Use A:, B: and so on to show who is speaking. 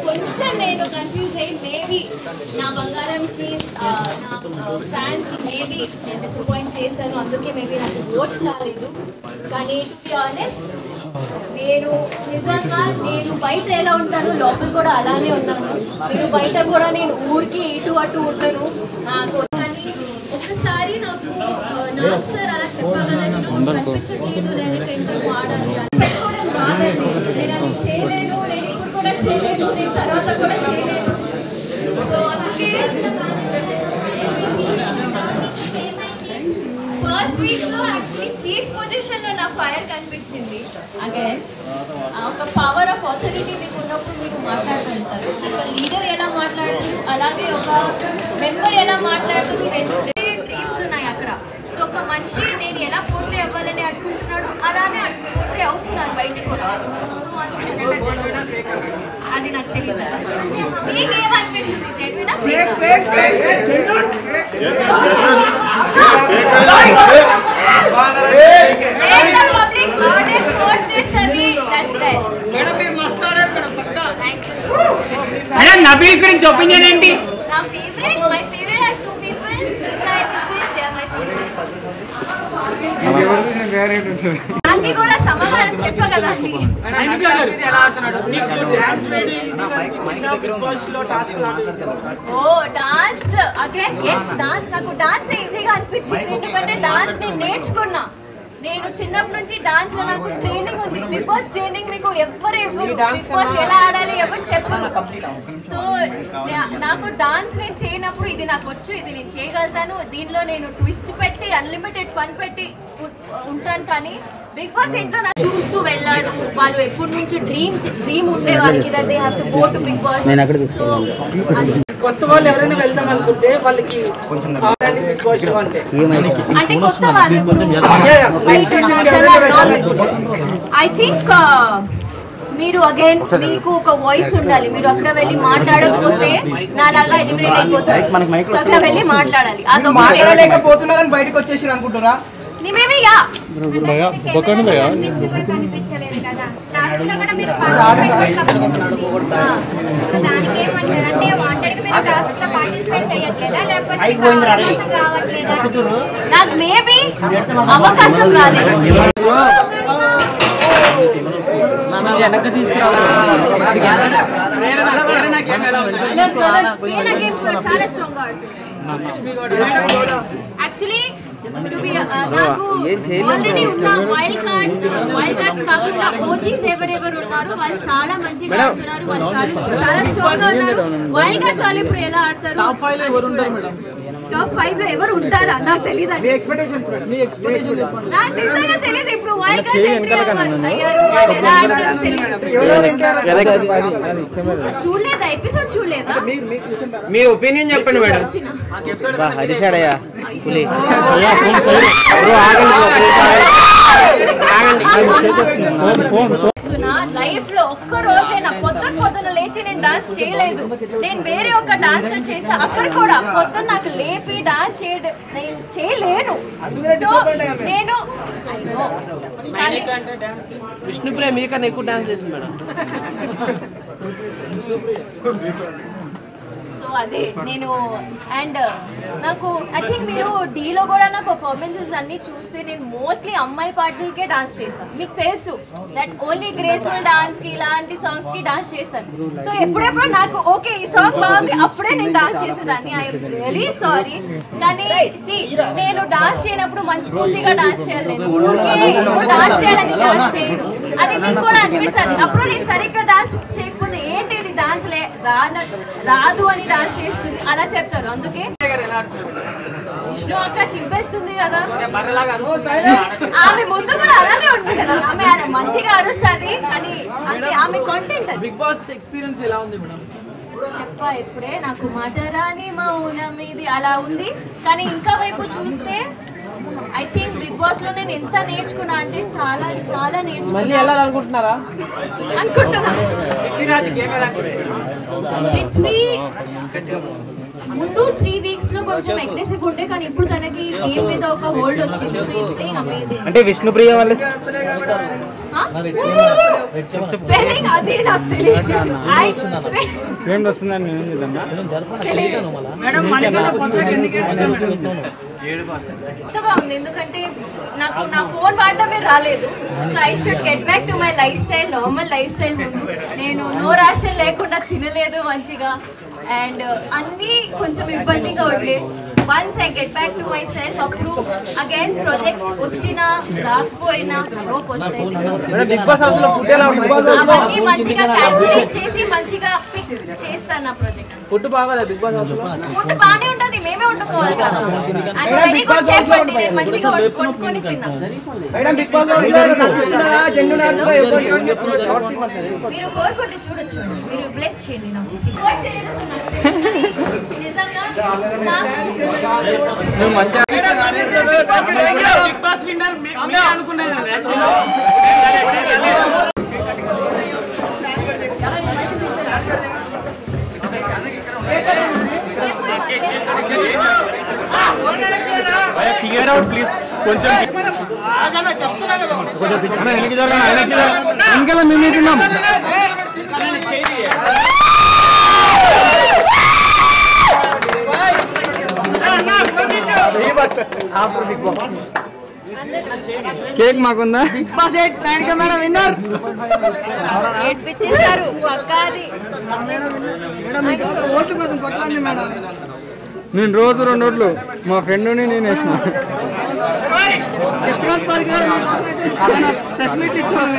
A: కొంచెం నేను కన్ఫ్యూజ్ అయ్యి మేబీ నా బంగారంకి నా ఫ్యాన్స్ మేబీ నేను డిసప్పాయింట్ చేశాను, అందుకే మేబీ నాకు ఓట్స్ రాలేదు. కానీ టు బి ఆనెస్ట్ నేను నిజంగా నేను బయట ఎలా ఉంటాను లోపల కూడా అలానే ఉన్నాను. నేను బయట కూడా నేను ఊరికి ఇటు అటు ఉంటాను. నాకు ఒక్కసారి నాకు సార్ అలా చెప్పగలను కనిపించట్లేదు, నేను ఎందుకు ఆడాలి అనుకోవడం కాదండి. నేను అది చేయలేను, నేను ఇప్పుడు కూడా చేయలేను, నేను తర్వాత కూడా చేయలేను. సో అందుకే ఫస్ట్ వీక్లో యాక్చువల్లీ చీఫ్ పొజిషన్లో నా ఫైర్ కనిపించింది. అగైన్ ఒక పవర్ ఆఫ్ అథారిటీ మీకు ఉన్నప్పుడు మీరు మాట్లాడుతుంటారు. ఒక లీడర్ ఎలా మాట్లాడుతారు, అలాగే ఒక మెంబర్ ఎలా మాట్లాడుతుంది, రెండు డ్రీమ్స్ ఉన్నాయి అక్కడ. సో ఒక మనిషి నేను ఎలా పోర్ట్రే అవ్వాలని అనుకుంటున్నాడు, అలానే పోర్ట్రే అవుతున్నాను బయట కూడా. సో అది నాకు తెలియదు. మీకేమనిపిస్తుంది?
B: నబీల్ గురించి ఒపీనియన్ ఏంటి?
A: నా favourite my favourite are two people. అది కూడా సమాధానం చెప్పగలండి. Oh dance, again yes dance. నాకు డాన్స్ ఈజీగా అనిపించింది, ఎందుకంటే డాన్స్ నేను నేర్చుకున్నా. నేను చిన్నప్పటి నుంచి డాన్స్ లో నాకు ట్రైనింగ్ ఉంది. బిగ్ బాస్ ట్రైనింగ్ మీకు ఎవరు బిగ్ బాస్ ఎలా ఆడాలి ఎవరు చెప్పరు. సో నాకు డాన్స్ నేను చేయనప్పుడు ఇది నాకు వచ్చు, ఇది నేను చేయగలుగుతాను, దీనిలో నేను ట్విస్ట్ పెట్టి అన్లిమిటెడ్ ఫన్ పెట్టి ఉంటాను. కానీ బిగ్ బాస్ ఏంటో నాకు చూస్తూ వెళ్ళారు. వాళ్ళు ఎప్పటి నుంచి డ్రీమ్ ఉండే వాళ్ళకి that they have to go to bigg boss. So
B: కొత్త వాళ్ళు ఎవరైనా వెళ్దాం అనుకుంటే వాళ్ళకి
A: అంటే కొత్త వాళ్ళు ఐ థింక్ మీరు అగైన్ మీకు ఒక వాయిస్ ఉండాలి. మీరు అక్కడ వెళ్ళి మాట్లాడకపోతే నాలాగా ఎలిమినేట్ అయిపోతారు. సో అక్కడ వెళ్ళి మాట్లాడాలి.
B: మాట్లాడలేకపోతున్నారని బయటకు వచ్చేసి అనుకుంటున్నా.
C: కనిపించలేదు కదా దానికి ఏమంటారు అంటే వాంటెడ్ మీరు టాస్క్ లో పార్టిసిపేట్ చేయట్లేదా లేకపోతే రావట్లేదా?
A: నాకు మేబీ అవకాశం రాలేదు. చాలా స్ట్రాంగ్ గా ఆడుతుంది. యాక్చువల్లీ నాకు ఆల్రెడీ ఉన్న వైల్డ్ కార్డ్స్ కాకుండా ఓజీస్ ఎవరెవరు ఉన్నారు వాళ్ళు చాలా మంచిగా ఆడుతున్నారు. వాళ్ళు చాలా స్ట్రాంగ్ గా ఉన్నారు. వైల్డ్ కార్డ్స్ వాళ్ళు ఇప్పుడు ఎలా ఆడతారు? టాప్ 5 లో ఎవరు ఉంటారా నాకు తెలియదు. నాకు నిజంగా తెలియదు. ఇప్పుడు వైల్డ్ కార్డ్స్ ఎలా ఆడతారో చూడలేదా? ఎపిసోడ్ చూడలేదా?
B: మీ ఒపీనియన్ చెప్పండి మేడం.
A: లైఫ్ లో ఒక్క రోజైనా పొద్దున లేచి నేను డాన్స్ చేయలేదు. నేను వేరే ఒక డాన్స్ చేసా, అక్కడ కూడా పొద్దున్న నాకు లేపి డాన్స్ నేను చేయలేను. సో నేను
B: విష్ణుప్రియ మీకన్నా ఎక్కువ డాన్స్ చేసింది మేడం.
A: సో అదే నేను అండ్ నాకు ఐ థింక్ మీరు డీలో కూడా నా పర్ఫార్మెన్సెస్ అన్ని చూస్తే నేను మోస్ట్లీ అమ్మాయి పాటలకే డాన్స్ చేస్తాను. మీకు తెలుసు దట్ ఓన్లీ గ్రేస్ఫుల్ డాన్స్ కి ఇలాంటి సాంగ్స్ కి డాన్స్ చేస్తాను. సో ఎప్పుడెప్పుడు నాకు ఓకే ఈ సాంగ్ బాగుంది అప్పుడే నేను డాన్స్ చేసేదాన్ని. I'm really sorry. కానీ నేను డాన్స్ చేయనప్పుడు మనస్ఫూర్తిగా డాన్స్ చేయాలి. నేను డాన్స్ చేయాలని డాన్స్ చేయను. అది మీకు కూడా అనిపిస్తుంది. అప్పుడు నేను సరిగ్గా డాన్స్ చేయకపోతే ఏంటి ఇది డాన్స్ రాదు అని డాన్స్ చేస్తుంది అలా చెప్తారు. అందుకే విష్ణు అక్క చింపేస్తుంది కదా, ఆమె ముందు కూడా అలానే ఉంటుంది కదా, ఆమె మంచిగా అరుస్తుంది కానీ అసలు ఆమె కంటెంట్ అది.
B: బిగ్ బాస్ ఎక్స్పీరియన్స్ ఎలా ఉంది మేడం?
A: చెప్పా ఇప్పుడే, నాకు మధురాని మౌనం ఇది అలా ఉంది. కానీ ఇంకా వైపు చూస్తే ఐ థింక్ బిగ్ బాస్ లో నేను ఎంత నేర్చుకున్నా అంటే చాలా చాలా నేర్చుకున్నా
B: అనుకుంటున్నారా?
A: అనుకుంటున్నా. పృథ్వీ ముందు 3 weeks లో కొంచెం అగ్రెసివ్ ఉండే, కానీ ఇప్పుడు తనకి గేమ్ మీద ఒక హోల్డ్ వచ్చింది. So is playing amazing.
D: అంటే విష్ణుప్రియ వాళ్ళు
A: స్పెల్లింగ్ అది నాకు తెలియదు.
D: ఏం వస్తుందని నేను చెప్తాను
A: కొత్తగా ఉంది ఎందుకంటే నాకు నా ఫోన్ వాడటమే రాలేదు. So I should get back to my life style, normal life style. ముందు నేను నో రేషన్ లేకుండా తినలేదు మంచిగా, అండ్ అన్నీ కొంచెం ఇబ్బందిగా ఉండే. Once I get back to my self, అప్పుడు అగైన్ ప్రాజెక్ట్స్ వచ్చినా రాకపోయినా రోప్ వస్తాయి. అవన్నీ మంచిగా క్యాల్కులేట్ చేసి మంచిగా పిక్ చేస్తాను నా ప్రాజెక్ట్.
B: ఫుడ్ బాగా బిగ్ బాస్ హౌస్ లో
A: ఫుడ్ బాగానే ఉంటుంది, మేమే వండుకోవాలి కదా. అండ్ వెరీ గుడ్ షెఫ్ అండి, నేను మంచిగా వండుకొని తిన్నా. మీరు కోరుకుంటే చూడొచ్చు, మీరు బ్లెస్ చేయండి. నాకు నిజంగా
B: బిగ్ బాస్ విన్నర్ అనుకున్నాను.
D: Clear out please. కొంచెం ఇంకా మేము ఉంటున్నాం. కేక్ మాకుందా?
A: ఏడ్పించేశారు అక్కది.
D: నేను రోజు 2 ఓట్లు మా ఫ్రెండ్ నేను వేసిన.
E: ప్రెస్ మీట్ ఇచ్చాము.